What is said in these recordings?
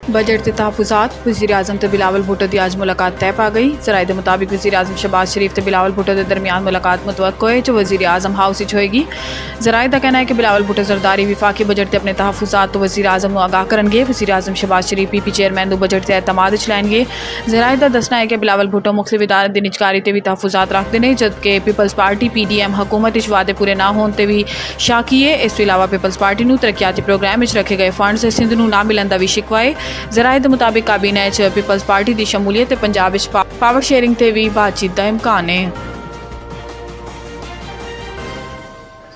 Budget के तहफुजात वज़ीर आज़म ते बिलावल भुट्टो की अज मुलाकात तय पा गई। ज़राए के मुताबिक वज़ीर आज़म शहबाज शरीफ ते बिलावल भुट्टो के दरमियान मुलाकात मुतवक्को है जो वज़ीर आज़म हाउस विच होएगी। ज़राए का कहना है कि बिलावल भुट्टो जरदारी विफाकी बजट के अपने तहफुजात तो वज़ीर आज़म को आगाह करेंगे। वज़ीर आज़म शहबाज शरीफ पीपी चेयरमैन को बजट के एतमाद च लैणगे। ज़राए का दसना है कि बिलावल भुट्टो मुख्तलिफ इदारे की निजकारी से भी तहफुजात रखते हैं, जबकि पीपल्स पार्टी PDM हुकूमत वादे पूरे ना होने से भी शाकी है। इस अलावा पीपल्स पार्टी को तरक्याती प्रोग्राम में रखे गए फंड्स सिंध को ना मिलने का भी शिकवा है। ज़राए के मुताबिक काबीना च पीपल्स पार्टी की शमूलीयत पंजाब विच पावर शेयरिंग से भी बातचीत का इम्कान है।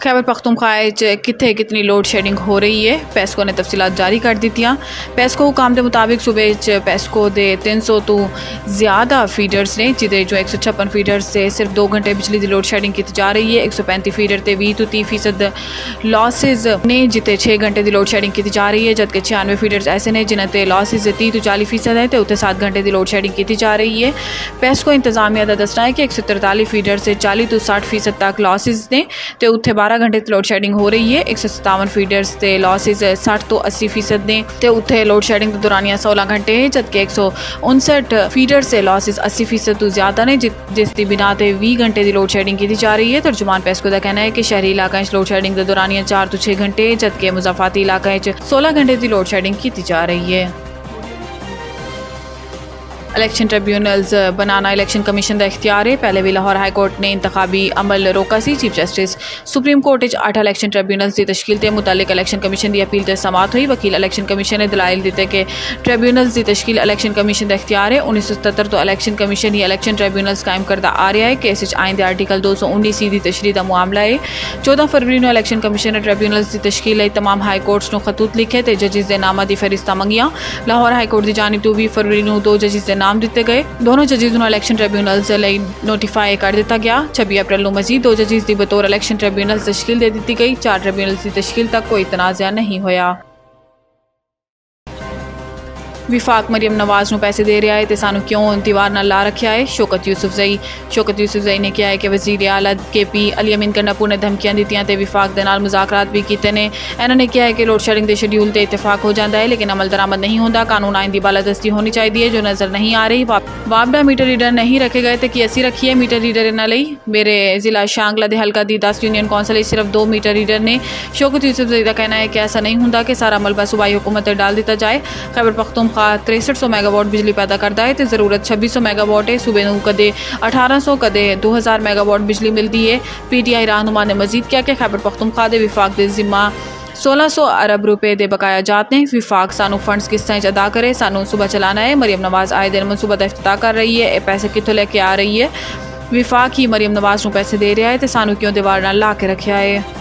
खैबर पख्तूनख्वा कितने कितनी लोड शेडिंग हो रही है, पेस्को ने तफसीलात जारी कर दी। पेस्को हुकाम के मुताबिक सूबे पेस्को के 300 तो ज़्यादा फीडर्स ने जिदे जो 156 फीडर्स से सिर्फ 2 घंटे बिजली की लोड शेडिंग की जा रही है। 135 फीडर से 20 तो 30% लॉसिज ने जिते 6 घंटे की लोड शेडिंग की जा रही है, जबकि 96 फीडर्स ऐसे ने जिन्हें लॉसिज 30 तो 40% है तो उत्ते 7 घंटे की लोड शेडिंग की जा रही है। पेस्को इंतजामिया का दसना है कि 143 फीडर से 40 तो 60% तक लॉसिज ने तो उत्थे 12 घंटे लोड शेडिंग हो रही है। 157 फीडर्स से लॉसिज 60 तो 80% ने तो उत्थे लोड शेडिंग दौरानिया 16 घंटे है, जबकि 159 फीडर से लॉसिज 80% तो ज़्यादा ने जिसकी बिना ते 20 घंटे की लोड शेडिंग की जा रही है। तर्जुमान पेस्को का कहना है कि शहरी इलाका लोड शेडिंग दौरानिया 4 तो 6 घंटे, जबकि मुजाफाती इलाका 16 घंटे की लोड शेडिंग की जा रही है। इलेक्शन ट्रिब्यूनल्स बनाना इलेक्शन कमीशन का इख्तियार है। पहले भी लाहौर हाई कोर्ट ने इंतखाबी अमल रोका सी। Chief justice supreme court 8 election tribunals की तश्कील के मुतालिक इलेक्शन कमीशन की अपील से समात हुई। वकील इलेक्शन कमीशन ने दलाइल दिते कि ट्रिब्यूनल्स की तश्कील इलेक्शन कमीशन का इख्तियार है। 1977 तो इलेक्शन कमीशन ही इलेक्शन ट्रिब्यूनल्स कायम करता आ रहा है। केस आइन के आर्टिकल 219 की तशरीह का मामला है। 14 फरवरी को इलेक्शन कमीशन ने ट्रिब्यूनल्स की तश्कील तमाम हाई कोर्ट्स को खतूत लिखे तो जजिस के नामां की फहरिस्तां मंगियां। लाहौर हाई कोर्ट की जानिब तो 20 फरवरी को 2 जजिस के नाम दिते गए। दोनों जजिस को इलेक्शन ट्रिब्यूनल्स नोटिफाई कर दिता गया। 26 अप्रैल को मजीद 2 जजिस की बतौर इलेक्शन ट्रिब्यूनल्स तश्कील दे दी गई। 4 ट्रिब्यूनल्स की तश्कील तक कोई तनाज़ा नहीं होया। विफाक मरियम नवाज को पैसे दे रहा है तो सानू क्यों इंतवार न ला रखा है। शौकत यूसुफजई ने कहा है कि वज़ीर आला KP अली अमीन कन्नापुर ने धमकियां दित्तियां ते विफाक दे नाल मुज़ाकरात भी कीते ने। इन्होंने कहा है कि लोड शेडिंग के शेड्यूल से इतफाक हो जाता है लेकिन अमल दरामद नहीं होता। कानून आइन की बालादस्ती होनी चाहिए जो नज़र नहीं आ रही। वापडा मीटर रीडर नहीं रखे गए तो कि असी रखिए मीटर रीडर इन्होंने मेरे जिला शांगला के हल्का की 10 यूनियन कौंसल सिर्फ 2 मीटर रीडर ने। शौकत यूसुफजई का कहना है कि ऐसा नहीं होता कि सारा मलबा सूबाई हुकूमत डाल दिया जाए। खैबर पख्तूनख्वा 6300 मेगावाट बिजली पैदा करता है तो ज़रूरत 2600 मेगावाट है। सूबे को कदे 1800 कदे 2000 मेगावाट बिजली मिलती है। PTI रहनुमा ने मजीद किया कि खैबर पख्तूनख्वा के विफाक के जिम्मा 1600 अरब रुपए दे बकाया जाते हैं। विफाक सानू फंड्स किस तरह अदा करे, सानू सुबह चलाना है। मरियम नवाज आए दिन मनसूबा का इफ्तिताह कर रही है। पैसे कितों लेके आ रही है। विफाक ही मरियम नवाज को पैसे दे रहा है तो सानू क्यों दीवार नाल ला के रखा है।